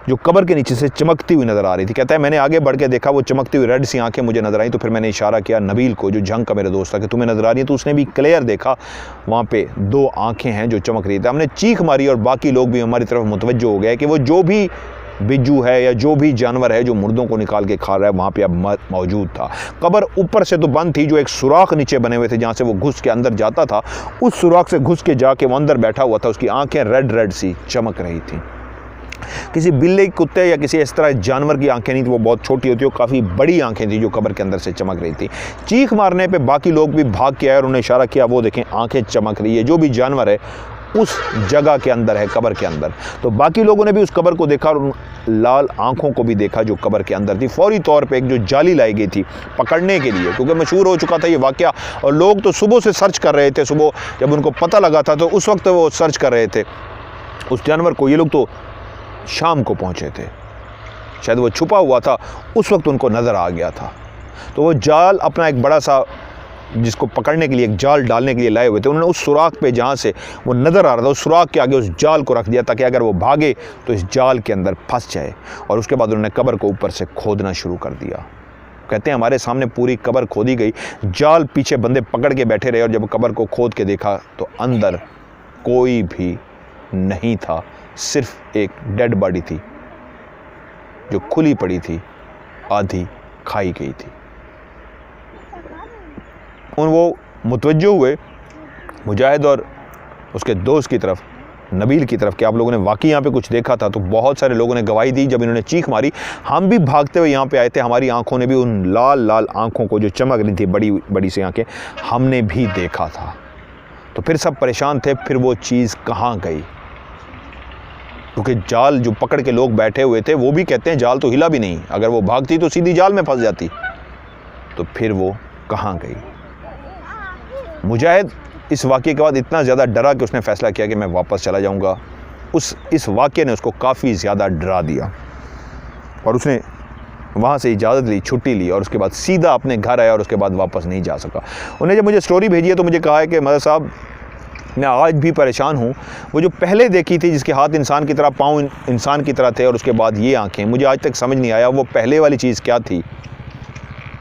जो कब्र के नीचे से चमकती हुई नज़र आ रही थी। कहता है मैंने आगे बढ़ के देखा, वो चमकती हुई रेड सी आंखें मुझे नज़र आई। तो फिर मैंने इशारा किया नबील को, जो जंग का मेरा दोस्त था, कि तुम्हें नज़र आ रही है। तो उसने भी क्लियर देखा, वहाँ पे 2 आंखें हैं जो चमक रही थी। हमने चीख मारी और बाकी लोग भी हमारी तरफ मुतवज्जो हो गए कि वो जो भी बिज्जू है या जो भी जानवर है जो मुर्दों को निकाल के खा रहा है वहाँ पे अब मौजूद था। कब्र ऊपर से तो बंद थी, जो एक सुराख नीचे बने हुए थे जहाँ से वो घुस के अंदर जाता था, उस सुराख से घुस के जाके वो अंदर बैठा हुआ था। उसकी आंखें रेड रेड सी चमक रही थी। किसी बिल्ली, कुत्ते या किसी इस तरह जानवर की आंखें नहीं थी, वो बहुत छोटी होती, वो काफ़ी बड़ी आंखें थी जो कब्र के अंदर से चमक रही थी। चीख मारने पे बाकी लोग भी भाग के आए और उन्हें इशारा किया, वो देखें आंखें चमक रही है, जो भी जानवर है उस जगह के अंदर है, कब्र के अंदर। तो बाकी लोगों ने भी उस कब्र को देखा और उन लाल आंखों को भी देखा जो कब्र के अंदर थी। फौरी तौर पे एक जो जाली लाई गई थी पकड़ने के लिए, क्योंकि मशहूर हो चुका था ये वाक़या और लोग तो सुबह से सर्च कर रहे थे। सुबह जब उनको पता लगा था तो उस वक्त वो सर्च कर रहे थे उस जानवर को। ये लोग तो शाम को पहुँचे थे, शायद वो छुपा हुआ था, उस वक्त उनको नज़र आ गया था। तो वो जाल अपना एक बड़ा सा, जिसको पकड़ने के लिए एक जाल डालने के लिए लाए हुए थे, उन्होंने उस सुराख पे जहाँ से वो नज़र आ रहा था उस सुराख के आगे उस जाल को रख दिया ताकि अगर वो भागे तो इस जाल के अंदर फंस जाए। और उसके बाद उन्होंने कब्र को ऊपर से खोदना शुरू कर दिया। कहते हैं हमारे सामने पूरी कब्र खोदी गई, जाल पीछे बंदे पकड़ के बैठे रहे और जब कब्र को खोद के देखा तो अंदर कोई भी नहीं था, सिर्फ एक डेड बॉडी थी जो खुली पड़ी थी, आधी खाई गई थी। उन वो मुतवज्जो हुए मुजाहिद और उसके दोस्त की तरफ, नबील की तरफ, कि आप लोगों ने वाकई यहाँ पे कुछ देखा था। तो बहुत सारे लोगों ने गवाही दी। जब इन्होंने चीख मारी, हम भी भागते हुए यहाँ पे आए थे, हमारी आंखों ने भी उन लाल लाल आंखों को जो चमक रही थी, बड़ी बड़ी सी आंखें, हमने भी देखा था। तो फिर सब परेशान थे, फिर वो चीज़ कहाँ गई, क्योंकि जाल जो पकड़ के लोग बैठे हुए थे वो भी कहते हैं जाल तो हिला भी नहीं, अगर वो भागती तो सीधी जाल में फंस जाती। तो फिर वो कहाँ गई। मुजाहिद इस वाक़े के बाद इतना ज़्यादा डरा कि उसने फ़ैसला किया कि मैं वापस चला जाऊँगा। इस वाक़े ने उसको काफ़ी ज़्यादा डरा दिया और उसने वहाँ से इजाज़त ली, छुट्टी ली और उसके बाद सीधा अपने घर आया और उसके बाद वापस नहीं जा सका। उन्हें जब मुझे स्टोरी भेजी है तो मुझे कहा है कि मदर साहब मैं आज भी परेशान हूँ। वो जो पहले देखी थी जिसके हाथ इंसान की तरह, पाँव इंसान की तरह थे और उसके बाद ये आंखें, मुझे आज तक समझ नहीं आया वो पहले वाली चीज़ क्या थी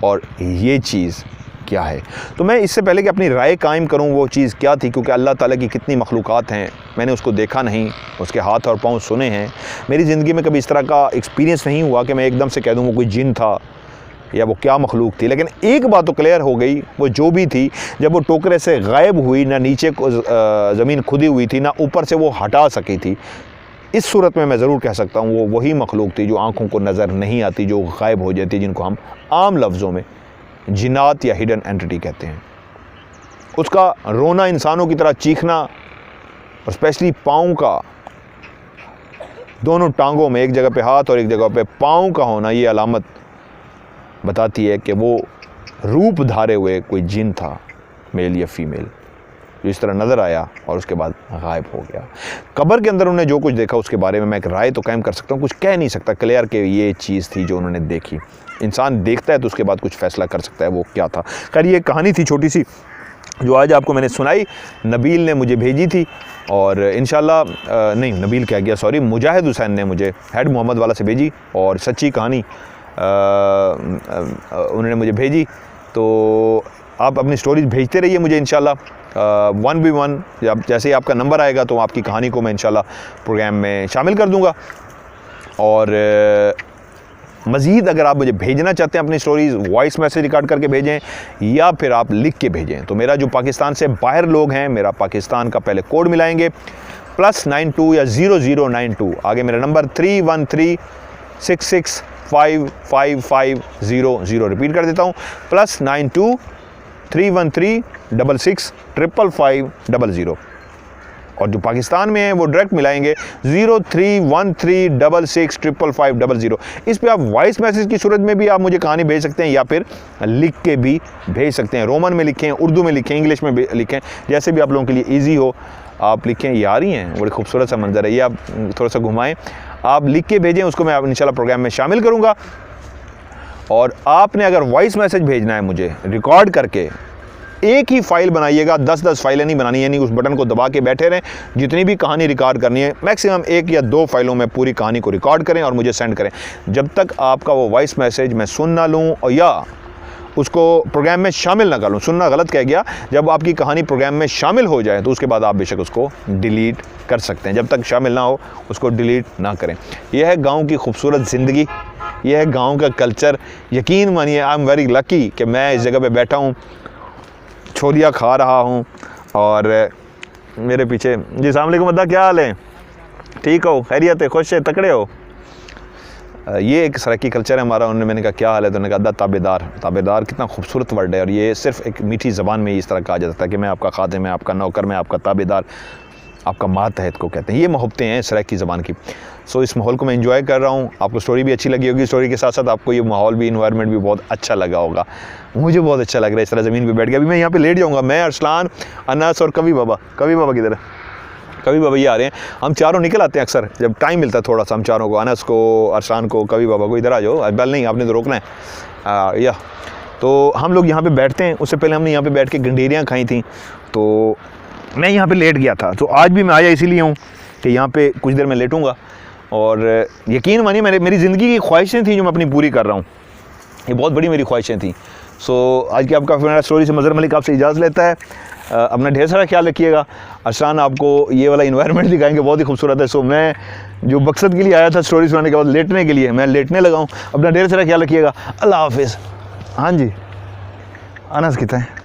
और ये चीज़ क्या है। तो मैं इससे पहले कि अपनी राय कायम करूँ वो चीज़ क्या थी, क्योंकि अल्लाह ताला की कितनी मखलूक़ात हैं, मैंने उसको देखा नहीं, उसके हाथ और पाँव सुने हैं। मेरी ज़िंदगी में कभी इस तरह का एक्सपीरियंस नहीं हुआ कि मैं एकदम से कह दूँ वो कोई जिन था या वो क्या मखलूक थी। लेकिन एक बात तो क्लियर हो गई, वो जो भी थी, जब वो टोकरे से गायब हुई, ना नीचे को ज़मीन खुदी हुई थी, ना ऊपर से वो हटा सकी थी, इस सूरत में मैं ज़रूर कह सकता हूँ वो वही मखलूक थी जो आँखों को नज़र नहीं आती, जो गायब हो जाती, जिनको हम आम लफ्ज़ों में जिन्नात या हिडन एंटिटी कहते हैं। उसका रोना, इंसानों की तरह चीखना और स्पेशली पाँव का, दोनों टांगों में एक जगह पे हाथ और एक जगह पे पाँव का होना, ये अलामत बताती है कि वो रूप धारे हुए कोई जिन था, मेल या फीमेल, जो इस तरह नज़र आया और उसके बाद गायब हो गया। कब्र के अंदर उन्होंने जो कुछ देखा उसके बारे में मैं एक राय तो कायम कर सकता हूँ, कुछ कह नहीं सकता क्लियर कि ये चीज़ थी जो उन्होंने देखी। इंसान देखता है तो उसके बाद कुछ फ़ैसला कर सकता है वो क्या था। खैर ये कहानी थी छोटी सी जो आज आपको मैंने सुनाई, नबील ने मुझे भेजी थी और इंशाल्लाह नहीं नबील कह गया, सॉरी, मुजाहिद हुसैन ने मुझे हेड मोहम्मद वाला से भेजी और सच्ची कहानी उन्होंने मुझे भेजी। तो आप अपनी स्टोरीज भेजते रहिए मुझे इंशाल्लाह 1v1, जब जैसे ही आपका नंबर आएगा तो आपकी कहानी को मैं इंशाल्लाह प्रोग्राम में शामिल कर दूंगा। और मज़ीद अगर आप मुझे भेजना चाहते हैं अपनी स्टोरीज़, वॉइस मैसेज रिकॉर्ड करके भेजें या फिर आप लिख के भेजें। तो मेरा जो पाकिस्तान से बाहर लोग हैं, मेरा पाकिस्तान का पहले कोड मिलाएंगे +92 या 0092, आगे मेरा नंबर 313665550, रिपीट कर देता हूँ +92 313 66 55500। और जो पाकिस्तान में है वो डायरेक्ट मिलाएंगे 031366 55500। इस पे आप वॉइस मैसेज की सूरत में भी आप मुझे कहानी भेज सकते हैं या फिर लिख के भी भेज सकते हैं। रोमन में लिखें, उर्दू में लिखें, इंग्लिश में लिखें, जैसे भी आप लोगों के लिए ईजी हो आप लिखें। ये आ रही हैं, बड़ी खूबसूरत सा मंजर है ये, आप थोड़ा सा घुमाएं, आप लिख के भेजें, उसको मैं इंशाल्लाह प्रोग्राम में शामिल करूँगा। और आपने अगर वॉइस मैसेज भेजना है मुझे रिकॉर्ड करके, एक ही फ़ाइल बनाइएगा, 10-10 फाइलें नहीं बनानी है, यानी उस बटन को दबा के बैठे रहें। जितनी भी कहानी रिकॉर्ड करनी है मैक्सिमम 1 या 2 फाइलों में पूरी कहानी को रिकॉर्ड करें और मुझे सेंड करें। जब तक आपका वो वॉइस मैसेज मैं सुन ना लूँ और या उसको प्रोग्राम में शामिल ना कर लूँ, सुनना गलत कह गया, जब आपकी कहानी प्रोग्राम में शामिल हो जाए तो उसके बाद आप बेशक उसको डिलीट कर सकते हैं। जब तक शामिल ना हो उसको डिलीट ना करें। यह है गाँव की खूबसूरत ज़िंदगी, यह है गाँव का कल्चर। यकीन मानिए आई एम वेरी लकी कि मैं इस जगह पर बैठा हूँ, छोलिया खा रहा हूँ और मेरे पीछे जी अस्सलाम वालेकुम अद्दा, क्या हाल है? ठीक हो, खैरियत है, खुश है, तकड़े हो? ये एक सराइकी कल्चर है हमारा। उन्होंने, मैंने कहा क्या हाल है, तो उन्होंने कहा अद्दा ताबेदार। ताबेदार कितना खूबसूरत वर्ड है और ये सिर्फ एक मीठी ज़बान में इस तरह कहा जाता है कि मैं आपका खादिम, मैं आपका नौकर, मैं आपका ताबेदार, आपका मातहत को कहते हैं। ये मोहब्बतें हैं सराइकी ज़बान की। सो इस माहौल को मैं एंजॉय कर रहा हूँ। आपको स्टोरी भी अच्छी लगी होगी, स्टोरी के साथ साथ आपको ये माहौल भी, इन्वायरमेंट भी बहुत अच्छा लगा होगा। मुझे बहुत अच्छा लग रहा है इस तरह ज़मीन पे बैठ के। अभी मैं यहाँ पे लेट जाऊँगा, मैं, अरसलान, अनस और कवि बाबा। कवि बाबा किधर है? कवि बाबा ये आ रहे हैं। हम चारों निकल आते हैं अक्सर जब टाइम मिलता है थोड़ा सा, हम चारों को, अनस को, अरसलान को, कवि बाबा को, इधर आ जाओ। बैल नहीं, आपने तो रोकना है या। तो हम लोग यहाँ पर बैठते हैं। उससे पहले हमने यहाँ पर बैठ के गंडेरियाँ खाई थी, तो मैं यहाँ पे लेट गया था। तो आज भी मैं आया इसीलिए हूँ कि यहाँ पे कुछ देर मैं लेटूँगा। और यकीन मानिए मेरी ज़िंदगी की ख्वाहिशें थी जो मैं अपनी पूरी कर रहा हूँ, ये बहुत बड़ी मेरी ख्वाहिशें थी। सो आज की आपका मेरा स्टोरी से मज़हर मलिक आपसे इजाज़त लेता है। अपना ढेर सारा ख्याल रखिएगा। अरसान आपको ये वाला इन्वायरमेंट दिखाएंगे, बहुत ही खूबसूरत है। सो मैं जो मकसद के लिए आया था स्टोरी सुनाने के बाद, लेटने के लिए, मैं लेटने लगा हूँ। अपना ढेर सारा ख्याल रखिएगा। अल्लाह हाफिज़। हाँ जी, अनस कितना है?